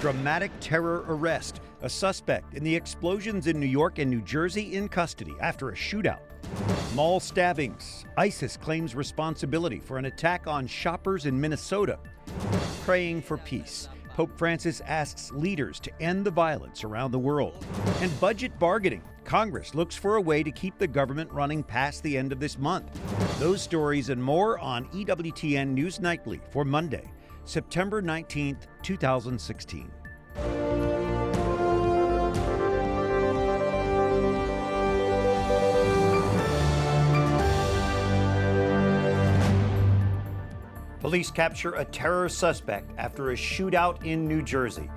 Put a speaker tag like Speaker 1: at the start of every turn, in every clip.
Speaker 1: Dramatic terror arrest. A suspect in the explosions in New York and New Jersey in custody after a shootout. Mall stabbings. ISIS claims responsibility for an attack on shoppers in Minnesota. Praying for peace. Pope Francis asks leaders to end the violence around the world. And budget bargaining. Congress looks for a way to keep the government running past the end of this month. Those stories and more on EWTN News Nightly for Monday, September 19th, 2016. Police capture a terror suspect after a shootout in New Jersey.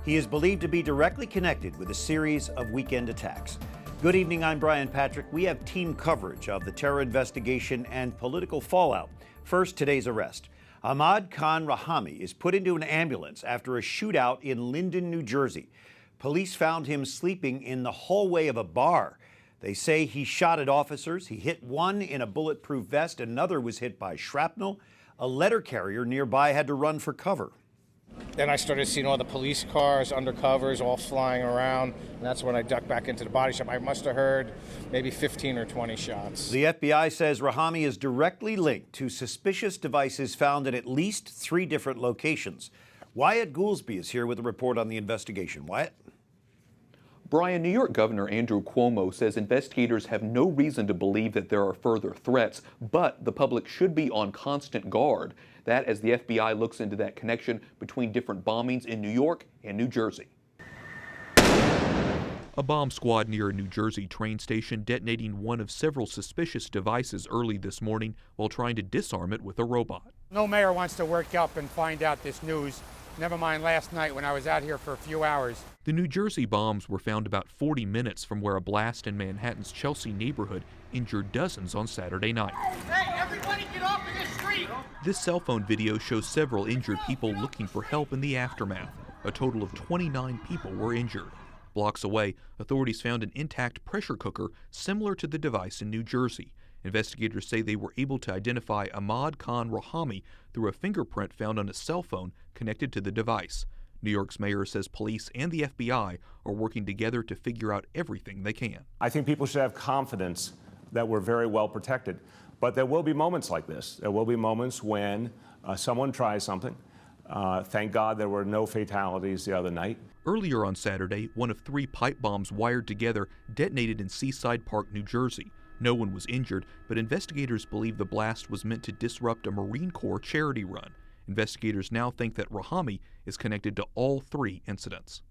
Speaker 1: He is believed to be directly connected with a series of weekend attacks. Good evening, I'm Brian Patrick. We have team coverage of the terror investigation and political fallout. First, today's arrest. Ahmad Khan Rahami is put into an ambulance after a shootout in Linden, New Jersey. Police found him sleeping in the hallway of a bar. They say he shot at officers. He hit one in a bulletproof vest. Another was hit by shrapnel. A letter carrier nearby had to run for cover.
Speaker 2: Then I started seeing all the police cars, undercovers, all flying around, and that's when I ducked back into the body shop. I must have heard maybe 15 or 20 shots.
Speaker 1: The FBI says Rahami is directly linked to suspicious devices found at least 3 different locations. Wyatt Goolsby is here with a report on the investigation. Wyatt?
Speaker 3: Brian, New York Governor Andrew Cuomo says investigators have no reason to believe that there are further threats, but the public should be on constant guard. That as the FBI looks into that connection between different bombings in New York and New Jersey.
Speaker 4: A bomb squad near a New Jersey train station detonating one of several suspicious devices early this morning while trying to disarm it with a robot.
Speaker 5: No mayor wants to work up and find out this news. Never mind last night when I was out here for a few hours.
Speaker 4: The New Jersey bombs were found about 40 minutes from where a blast in Manhattan's Chelsea neighborhood injured dozens on Saturday night.
Speaker 6: Hey, everybody get off of this street!
Speaker 4: This cell phone video shows several injured people looking for help in the aftermath. A total of 29 people were injured. Blocks away, authorities found an intact pressure cooker similar to the device in New Jersey. Investigators say they were able to identify Ahmad Khan Rahami through a fingerprint found on a cell phone connected to the device. New York's mayor says police and the FBI are working together to figure out everything they can.
Speaker 7: I think people should have confidence that we're very well protected. But there will be moments like this. There will be moments when someone tries something. Thank God there were no fatalities the other night.
Speaker 4: Earlier on Saturday, one of 3 pipe bombs wired together detonated in Seaside Park, New Jersey. No one was injured, but investigators believe the blast was meant to disrupt a Marine Corps charity run. Investigators now think that Rahami is connected to all 3 incidents.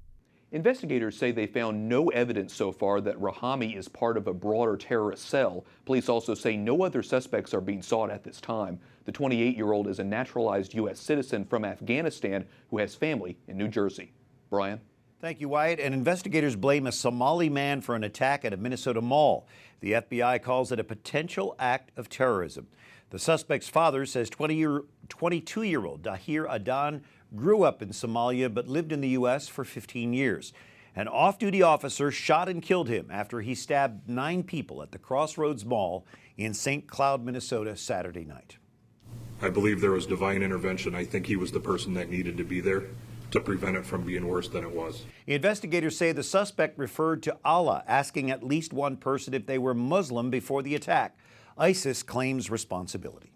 Speaker 3: Investigators say they found no evidence so far that Rahami is part of a broader terrorist cell. Police also say no other suspects are being sought at this time. The 28-year-old is a naturalized U.S. citizen from Afghanistan who has family in New Jersey. Brian?
Speaker 1: Thank you, Wyatt. And investigators blame a Somali man for an attack at a Minnesota mall. The FBI calls it a potential act of terrorism. The suspect's father says 22-year-old Dahir Adan grew up in Somalia but lived in the U.S. for 15 years. An off-duty officer shot and killed him after he stabbed 9 people at the Crossroads Mall in St. Cloud, Minnesota, Saturday night.
Speaker 8: I believe there was divine intervention. I think he was the person that needed to be there to prevent it from being worse than it was.
Speaker 1: Investigators say the suspect referred to Allah, asking at least one person if they were Muslim before the attack. ISIS claims responsibility.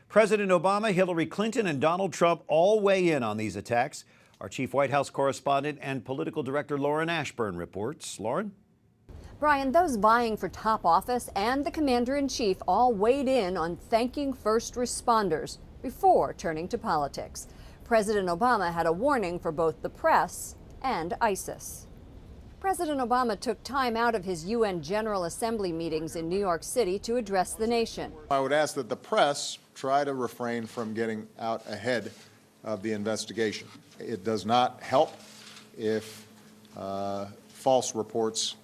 Speaker 1: President Obama, Hillary Clinton, and Donald Trump all weigh in on these attacks. Our chief White House correspondent and political director Lauren Ashburn reports. Lauren?
Speaker 9: Brian, those vying for top office and the commander-in-chief all weighed in on thanking first responders before turning to politics. President Obama had a warning for both the press and ISIS. President Obama took time out of his UN General Assembly meetings in New York City to address the nation.
Speaker 10: I would ask that the press try to refrain from getting out ahead of the investigation. It does not help if false reports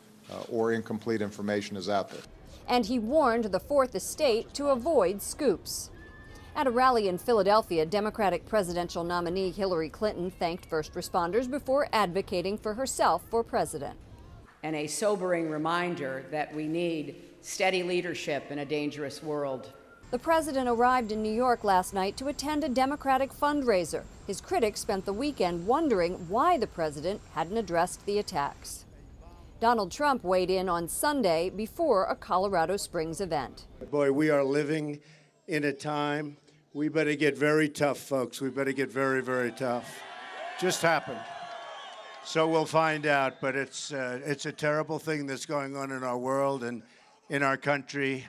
Speaker 10: or incomplete information is out there.
Speaker 9: And he warned the Fourth Estate to avoid scoops. At a rally in Philadelphia, Democratic presidential nominee Hillary Clinton thanked first responders before advocating for herself for president.
Speaker 11: And a sobering reminder that we need steady leadership in a dangerous world.
Speaker 9: The president arrived in New York last night to attend a Democratic fundraiser. His critics spent the weekend wondering why the president hadn't addressed the attacks. Donald Trump weighed in on Sunday before a Colorado Springs event.
Speaker 11: Boy, we are living in a time. We better get very tough, folks. We better get very, very tough. Just happened. So we'll find out, but it's a terrible thing that's going on in our world and in our country.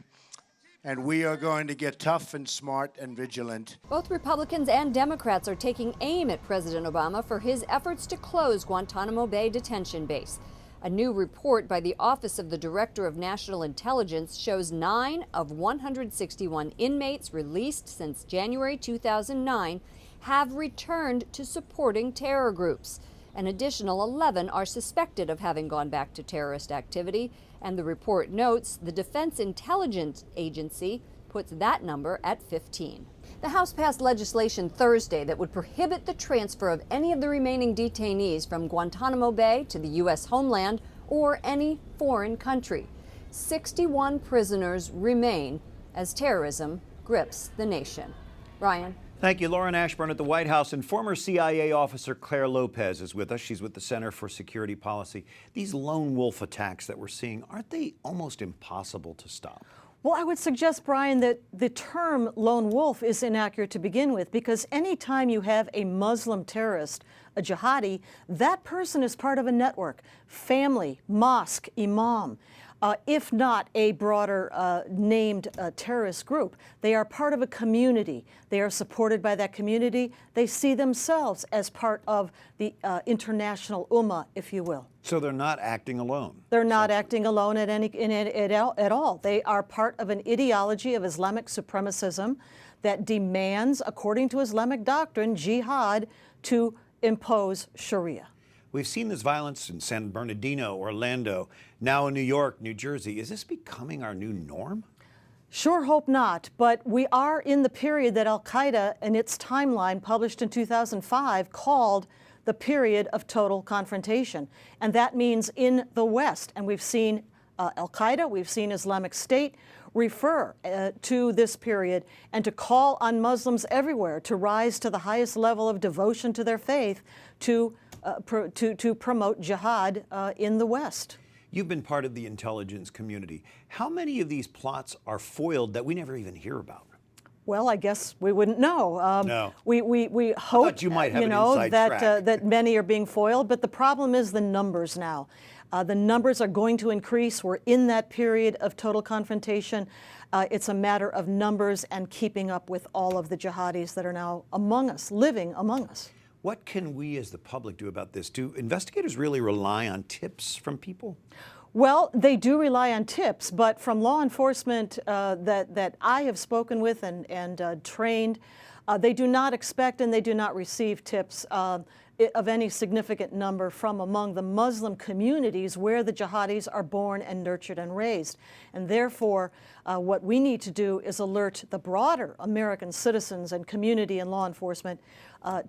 Speaker 11: And we are going to get tough and smart and vigilant.
Speaker 9: Both Republicans and Democrats are taking aim at President Obama for his efforts to close Guantanamo Bay detention base. A new report by the Office of the Director of National Intelligence shows 9 of 161 inmates released since January 2009 have returned to supporting terror groups. An additional 11 are suspected of having gone back to terrorist activity, and the report notes the Defense Intelligence Agency puts that number at 15. The House passed legislation Thursday that would prohibit the transfer of any of the remaining detainees from Guantanamo Bay to the U.S. homeland or any foreign country. 61 prisoners remain as terrorism grips the nation. Ryan.
Speaker 1: Thank you, Lauren Ashburn at the White House. And former CIA officer Claire Lopez is with us. She's with the Center for Security Policy. These lone wolf attacks that we're seeing, aren't they almost impossible to stop?
Speaker 12: Well, I would suggest, Brian, that the term lone wolf is inaccurate to begin with, because anytime you have a Muslim terrorist, a jihadi, that person is part of a network, family, mosque, imam. If not a broader named terrorist group. They are part of a community. They are supported by that community. They see themselves as part of the international ummah, if you will.
Speaker 1: So they're not acting alone?
Speaker 12: They're not acting alone at all. They are part of an ideology of Islamic supremacism that demands, according to Islamic doctrine, jihad to impose Sharia.
Speaker 1: We've seen this violence in San Bernardino, Orlando, now in New York, New Jersey. Is this becoming our new norm?
Speaker 12: Sure hope not, but we are in the period that Al-Qaeda, in its timeline published in 2005, called the period of total confrontation. And that means in the West. And we've seen Al-Qaeda, we've seen Islamic State refer to this period and to call on Muslims everywhere to rise to the highest level of devotion to their faith to promote jihad in the West.
Speaker 1: You've been part of the intelligence community. How many of these plots are foiled that we never even hear about?
Speaker 12: Well, I guess we wouldn't know.
Speaker 1: No.
Speaker 12: We hope
Speaker 1: you might have an inside track.
Speaker 12: That many are being foiled, but the problem is the numbers now. The numbers are going to increase. We're in that period of total confrontation. It's a matter of numbers and keeping up with all of the jihadis that are now among us, living among us.
Speaker 1: What can we as the public do about this? Do investigators really rely on tips from people?
Speaker 12: Well, they do rely on tips, but from law enforcement that I have spoken with and trained, they do not expect and they do not receive tips of any significant number from among the Muslim communities where the jihadis are born and nurtured and raised. And therefore, what we need to do is alert the broader American citizens and community and law enforcement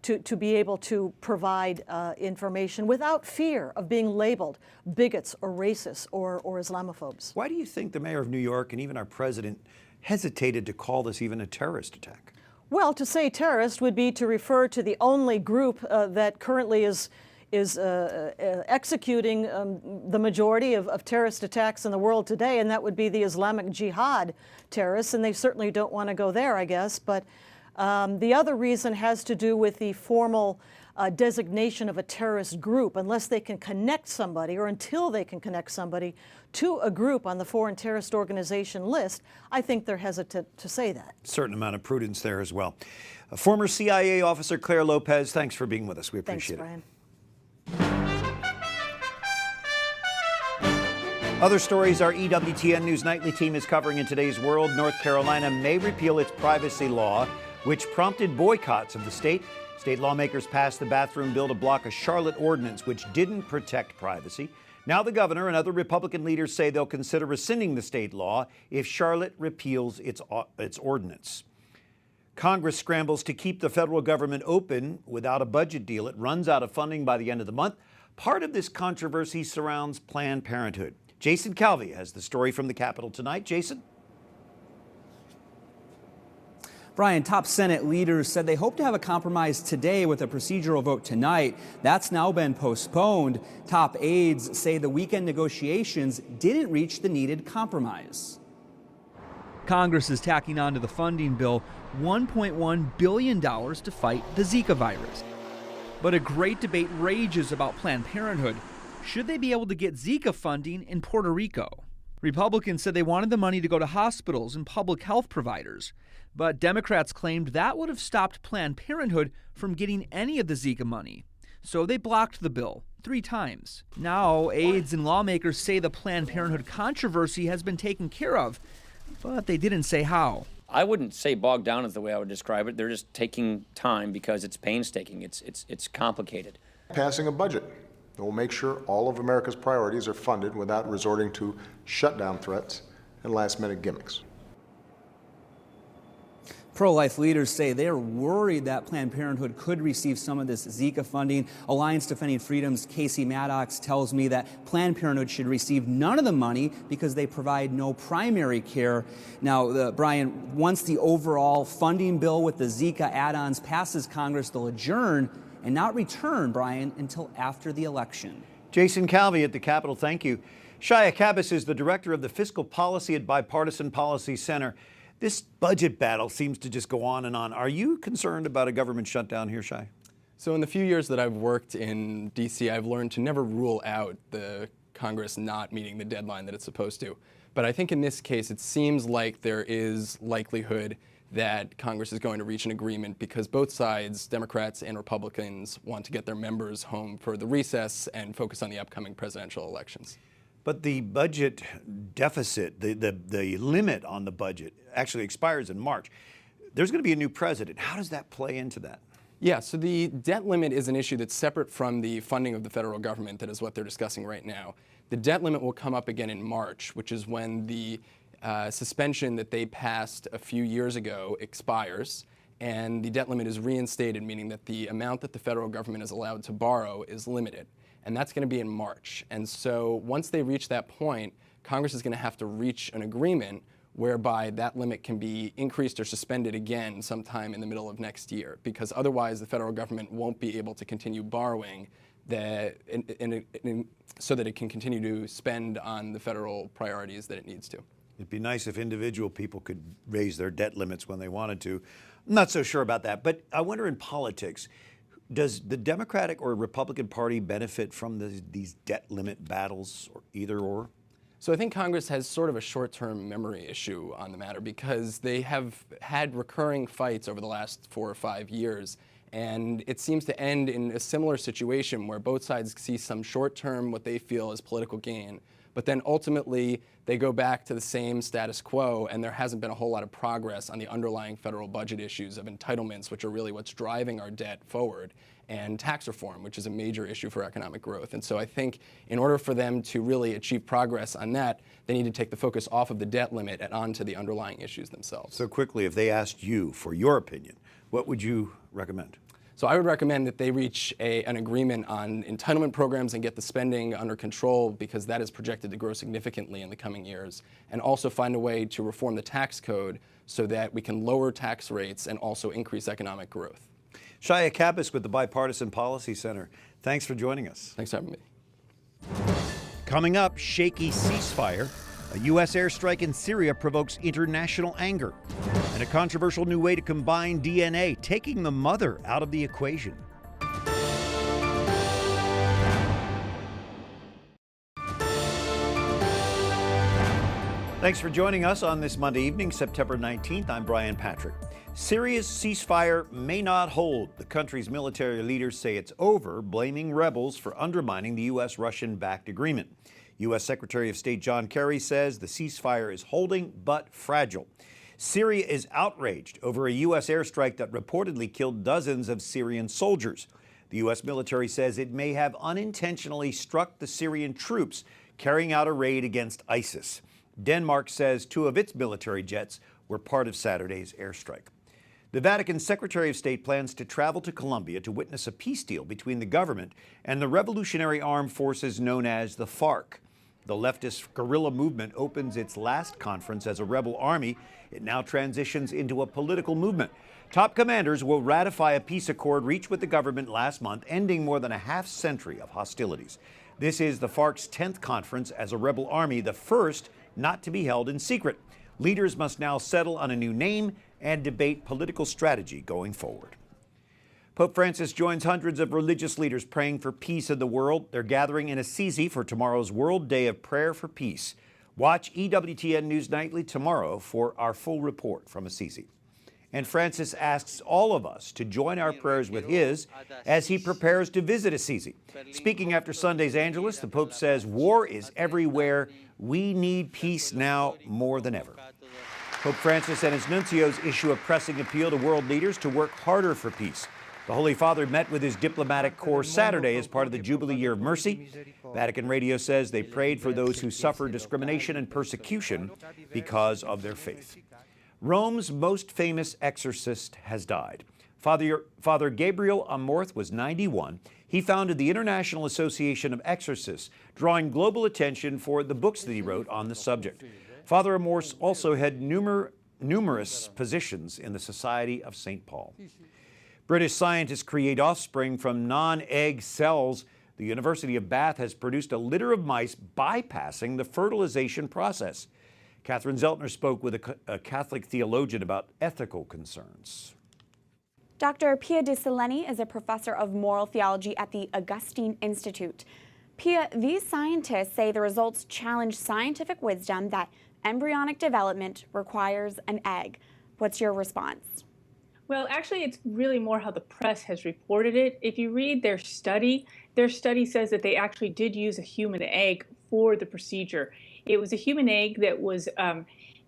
Speaker 12: to be able to provide information without fear of being labeled bigots or racists or Islamophobes.
Speaker 1: Why do you think the mayor of New York and even our president hesitated to call this even a terrorist attack?
Speaker 12: Well, to say terrorist would be to refer to the only group that currently is executing the majority of terrorist attacks in the world today, and that would be the Islamic Jihad terrorists, and they certainly don't want to go there, I guess. But the other reason has to do with the formal designation of a terrorist group. Unless they can connect somebody, or until they can connect somebody to a group on the foreign terrorist organization list, I think they're hesitant to say that.
Speaker 1: Certain amount of prudence there as well. Former CIA officer Claire Lopez, thanks for being with us. We appreciate it. Other stories our EWTN News Nightly team is covering in today's world. North Carolina may repeal its privacy law, which prompted boycotts of the state. State lawmakers passed the bathroom bill to block a Charlotte ordinance which didn't protect privacy. Now the governor and other Republican leaders say they'll consider rescinding the state law if Charlotte repeals its ordinance. Congress scrambles to keep the federal government open without a budget deal. It runs out of funding by the end of the month. Part of this controversy surrounds Planned Parenthood. Jason Calvi has the story from the Capitol tonight. Jason?
Speaker 13: Brian, top Senate leaders said they hope to have a compromise today with a procedural vote tonight. That's now been postponed. Top aides say the weekend negotiations didn't reach the needed compromise.
Speaker 14: Congress is tacking on to the funding bill $1.1 billion to fight the Zika virus. But a great debate rages about Planned Parenthood. Should they be able to get Zika funding in Puerto Rico? Republicans said they wanted the money to go to hospitals and public health providers. But Democrats claimed that would have stopped Planned Parenthood from getting any of the Zika money. So they blocked the bill 3 times. Now, aides and lawmakers say the Planned Parenthood controversy has been taken care of, but they didn't say how.
Speaker 15: I wouldn't say bogged down is the way I would describe it. They're just taking time because it's painstaking. It's complicated.
Speaker 10: Passing a budget that will make sure all of America's priorities are funded without resorting to shutdown threats and last-minute gimmicks.
Speaker 13: Pro-life leaders say they're worried that Planned Parenthood could receive some of this Zika funding. Alliance Defending Freedom's Casey Maddox tells me that Planned Parenthood should receive none of the money because they provide no primary care. Now, Brian, once the overall funding bill with the Zika add-ons passes Congress, they'll adjourn and not return, Brian, until after the election.
Speaker 1: Jason Calvi at the Capitol, thank you. Shia Kabas is the director of the Fiscal Policy at Bipartisan Policy Center. This budget battle seems to just go on and on. Are you concerned about a government shutdown here, Shai?
Speaker 16: So in the few years that I've worked in D.C., I've learned to never rule out the Congress not meeting the deadline that it's supposed to. But I think in this case, it seems like there is likelihood that Congress is going to reach an agreement because both sides, Democrats and Republicans, want to get their members home for the recess and focus on the upcoming presidential elections.
Speaker 1: But the budget deficit, the limit on the budget actually expires in March. There's going to be a new president. How does that play into that?
Speaker 16: Yeah, so the debt limit is an issue that's separate from the funding of the federal government. That is what they're discussing right now. The debt limit will come up again in March, which is when the suspension that they passed a few years ago expires, and the debt limit is reinstated, meaning that the amount that the federal government is allowed to borrow is limited. And that's going to be in March. And so once they reach that point, Congress is going to have to reach an agreement whereby that limit can be increased or suspended again sometime in the middle of next year, because otherwise the federal government won't be able to continue borrowing so that it can continue to spend on the federal priorities that it needs to.
Speaker 1: It'd be nice if individual people could raise their debt limits when they wanted to. I'm not so sure about that, but I wonder in politics, does the Democratic or Republican Party benefit from these debt limit battles, or either or?
Speaker 16: So I think Congress has sort of a short-term memory issue on the matter because they have had recurring fights over the last 4 or 5 years, and it seems to end in a similar situation where both sides see some short-term, what they feel is political gain, but then ultimately they go back to the same status quo, and there hasn't been a whole lot of progress on the underlying federal budget issues of entitlements, which are really what's driving our debt forward, and tax reform, which is a major issue for economic growth. And so I think in order for them to really achieve progress on that, they need to take the focus off of the debt limit and onto the underlying issues themselves.
Speaker 1: So quickly, if they asked you for your opinion, what would you recommend?
Speaker 16: So I would recommend that they reach an agreement on entitlement programs and get the spending under control, because that is projected to grow significantly in the coming years, and also find a way to reform the tax code so that we can lower tax rates and also increase economic growth.
Speaker 1: Shia Kabas with the Bipartisan Policy Center. Thanks for joining us.
Speaker 16: Thanks for having me.
Speaker 1: Coming up, shaky ceasefire. A U.S. airstrike in Syria provokes international anger. And a controversial new way to combine DNA, taking the mother out of the equation. Thanks for joining us on this Monday evening, September 19th. I'm Brian Patrick. Syria's ceasefire may not hold. The country's military leaders say it's over, blaming rebels for undermining the U.S.-Russian-backed agreement. U.S. Secretary of State John Kerry says the ceasefire is holding but fragile. Syria is outraged over a U.S. airstrike that reportedly killed dozens of Syrian soldiers. The U.S. military says it may have unintentionally struck the Syrian troops carrying out a raid against ISIS. Denmark says 2 of its military jets were part of Saturday's airstrike. The Vatican Secretary of State plans to travel to Colombia to witness a peace deal between the government and the revolutionary armed forces known as the FARC. the leftist guerrilla movement opens its last conference as a rebel army, it now transitions into a political movement. Top commanders will ratify a peace accord reached with the government last month, ending more than a half-century of hostilities. This is the FARC's 10th conference as a rebel army, the first not to be held in secret. Leaders must now settle on a new name and debate political strategy going forward. Pope Francis joins hundreds of religious leaders praying for peace in the world. They're gathering in Assisi for tomorrow's World Day of Prayer for Peace. Watch EWTN News Nightly tomorrow for our full report from Assisi. And Francis asks all of us to join our prayers with his as he prepares to visit Assisi. Speaking after Sunday's Angelus, the Pope says war is everywhere. We need peace now more than ever. Pope Francis and his nuncios issue a pressing appeal to world leaders to work harder for peace. The Holy Father met with his diplomatic corps Saturday as part of the Jubilee Year of Mercy. Vatican Radio says they prayed for those who suffer discrimination and persecution because of their faith. Rome's most famous exorcist has died. Father Gabriel Amorth was 91. He founded the International Association of Exorcists, drawing global attention for the books that he wrote on the subject. Father Amorth also had numerous positions in the Society of St. Paul. British scientists create offspring from non-egg cells. The University of Bath has produced a litter of mice bypassing the fertilization process. Catherine Zeltner spoke with a Catholic theologian about ethical concerns.
Speaker 17: Dr. Pia de Sileni is a professor of moral theology at the Augustine Institute. Pia, these scientists say the results challenge scientific wisdom that embryonic development requires an egg. What's your response?
Speaker 18: Well, actually, it's really more how the press has reported it. If you read their study says that they actually did use a human egg for the procedure. It was a human egg that was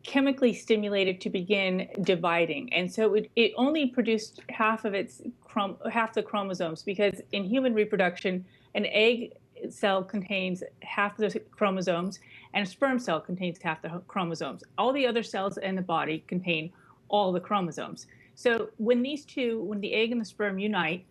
Speaker 18: chemically stimulated to begin dividing, and so it only produced half the chromosomes, because in human reproduction, an egg cell contains half the chromosomes, and a sperm cell contains half the chromosomes. All the other cells in the body contain all the chromosomes. So when the egg and the sperm unite,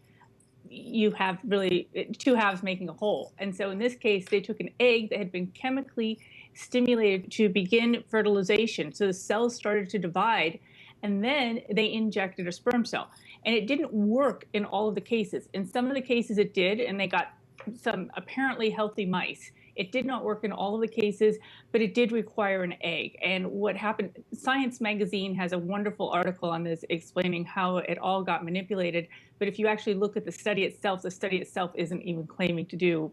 Speaker 18: you have really two halves making a whole. And so in this case, they took an egg that had been chemically stimulated to begin fertilization. So the cells started to divide, and then they injected a sperm cell. And it didn't work in all of the cases. In some of the cases it did, and they got some apparently healthy mice. It did not work in all of the cases, but it did require an egg. And what happened, Science magazine has a wonderful article on this explaining how it all got manipulated. But if you actually look at the study itself isn't even claiming to do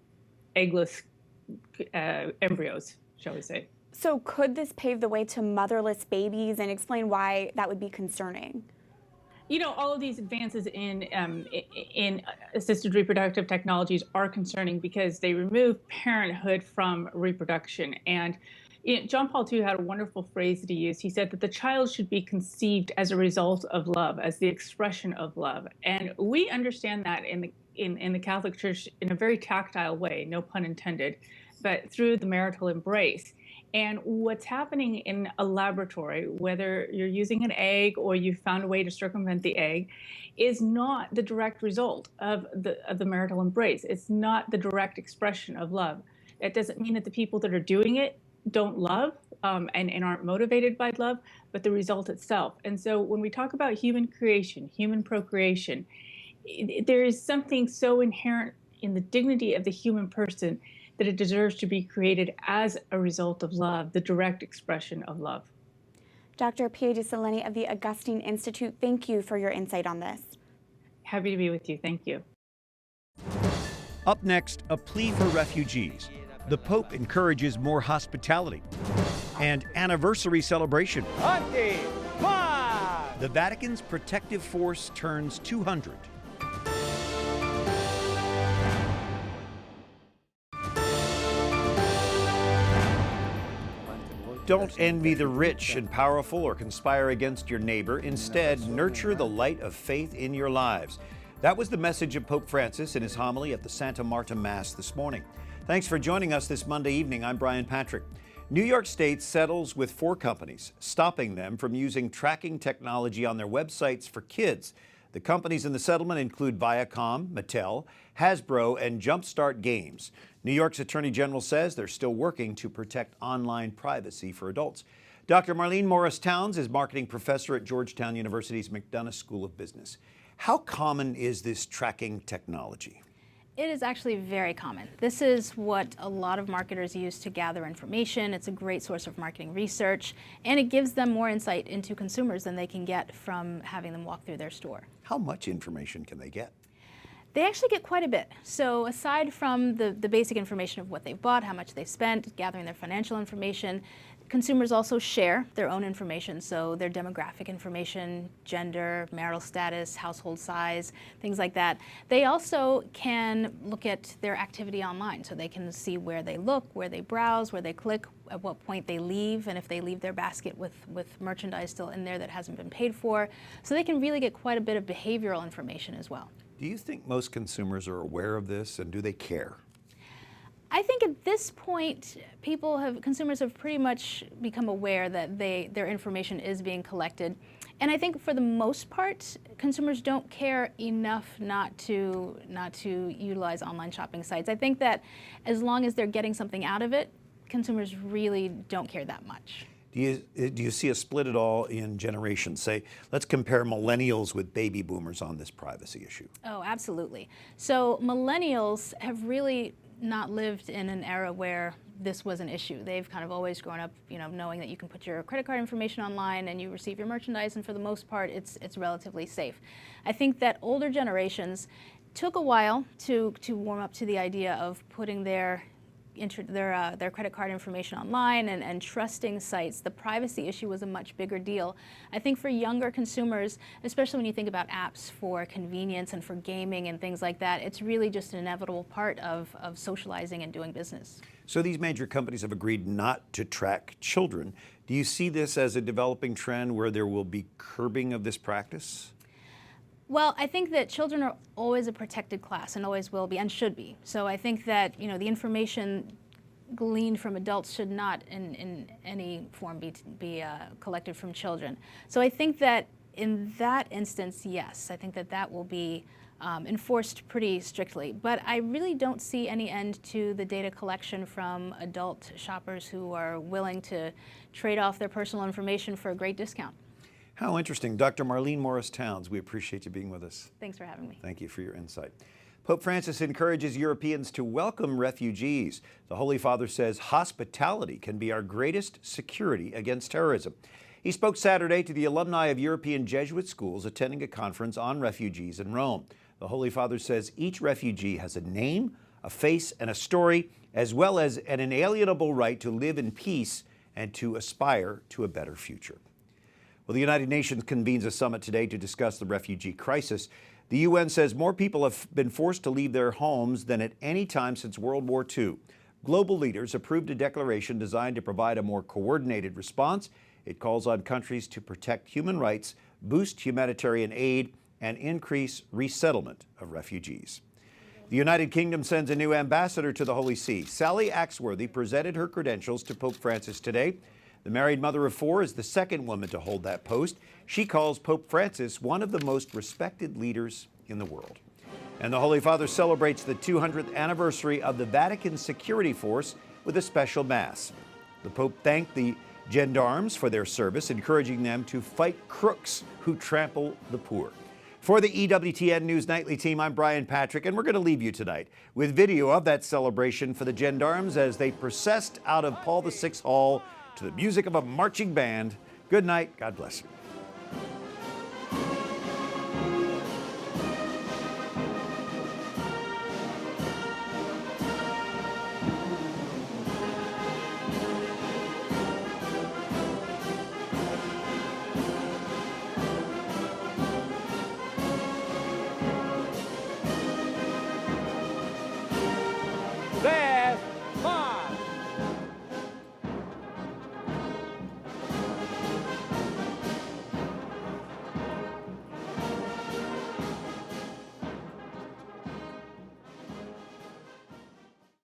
Speaker 18: eggless embryos, shall we say.
Speaker 17: So could this pave the way to motherless babies, and explain why that would be concerning?
Speaker 18: You know, all of these advances in assisted reproductive technologies are concerning because they remove parenthood from reproduction. And John Paul II had a wonderful phrase that he used. He said that the child should be conceived as a result of love, as the expression of love. And we understand that in the Catholic Church in a very tactile way, no pun intended, but through the marital embrace. And what's happening in a laboratory, whether you're using an egg or you found a way to circumvent the egg, is not the direct result of the marital embrace. It's not the direct expression of love. That doesn't mean that the people that are doing it don't love and aren't motivated by love, but the result itself. And so when we talk about human creation, human procreation, there is something so inherent in the dignity of the human person that it deserves to be created as a result of love, the direct expression of love.
Speaker 17: Dr. Pia de Sileni of the Augustine Institute, thank you for your insight on this.
Speaker 18: Happy to be with you. Thank you.
Speaker 1: Up next, a plea for refugees. The Pope encourages more hospitality. And anniversary celebration. The Vatican's protective force turns 200. Don't envy the rich and powerful or conspire against your neighbor. Instead, nurture the light of faith in your lives. That was the message of Pope Francis in his homily at the Santa Marta Mass this morning. Thanks for joining us this Monday evening. I'm Brian Patrick. New York State settles with 4 companies, stopping them from using tracking technology on their websites for kids. The companies in the settlement include Viacom, Mattel, Hasbro, and Jumpstart Games. New York's Attorney General says they're still working to protect online privacy for adults. Dr. Marlene Morris-Towns is marketing professor at Georgetown University's McDonough School of Business. How common is this tracking technology?
Speaker 19: It is actually very common. This is what a lot of marketers use to gather information. It's a great source of marketing research, and it gives them more insight into consumers than they can get from having them walk through their store.
Speaker 1: How much information can they get?
Speaker 19: They actually get quite a bit. So aside from the basic information of what they've bought, how much they've spent, gathering their financial information, consumers also share their own information, so their demographic information, gender, marital status, household size, things like that. They also can look at their activity online, so they can see where they look, where they browse, where they click, at what point they leave, and if they leave their basket with merchandise still in there that hasn't been paid for. So they can really get quite a bit of behavioral information as well.
Speaker 1: Do you think most consumers are aware of this, and do they care?
Speaker 19: I think at this point, consumers have pretty much become aware that their information is being collected. And I think for the most part, consumers don't care enough not to utilize online shopping sites. I think that as long as they're getting something out of it, consumers really don't care that much.
Speaker 1: Do you see a split at all in generations? Say, let's compare millennials with baby boomers on this privacy issue.
Speaker 19: Oh, absolutely. So millennials have really not lived in an era where this was an issue. They've kind of always grown up, knowing that you can put your credit card information online and you receive your merchandise, and for the most part, it's relatively safe. I think that older generations took a while to warm up to the idea of putting their credit card information online and trusting sites. The privacy issue was a much bigger deal. I think for younger consumers, especially when you think about apps for convenience and for gaming and things like that, it's really just an inevitable part of socializing and doing business.
Speaker 1: So these major companies have agreed not to track children. Do you see this as a developing trend where there will be curbing of this practice?
Speaker 19: Well, I think that children are always a protected class and always will be and should be. So I think that the information gleaned from adults should not in any form be collected from children. So I think that in that instance, yes, I think that will be enforced pretty strictly. But I really don't see any end to the data collection from adult shoppers who are willing to trade off their personal information for a great discount.
Speaker 1: How interesting. Dr. Marlene Morris-Towns, we appreciate you being with us.
Speaker 19: Thanks for having me.
Speaker 1: Thank you for your insight. Pope Francis encourages Europeans to welcome refugees. The Holy Father says hospitality can be our greatest security against terrorism. He spoke Saturday to the alumni of European Jesuit schools attending a conference on refugees in Rome. The Holy Father says each refugee has a name, a face, and a story, as well as an inalienable right to live in peace and to aspire to a better future. Well, the United Nations convenes a summit today to discuss the refugee crisis. The UN says more people have been forced to leave their homes than at any time since World War II. Global leaders approved a declaration designed to provide a more coordinated response. It calls on countries to protect human rights, boost humanitarian aid, and increase resettlement of refugees. The United Kingdom sends a new ambassador to the Holy See. Sally Axworthy presented her credentials to Pope Francis today. The married mother of four is the second woman to hold that post. She calls Pope Francis one of the most respected leaders in the world. And the Holy Father celebrates the 200th anniversary of the Vatican security force with a special Mass. The Pope thanked the gendarmes for their service, encouraging them to fight crooks who trample the poor. For the EWTN News Nightly team, I'm Brian Patrick, and we're going to leave you tonight with video of that celebration for the gendarmes as they processed out of Paul VI Hall to the music of a marching band. Good night. God bless you.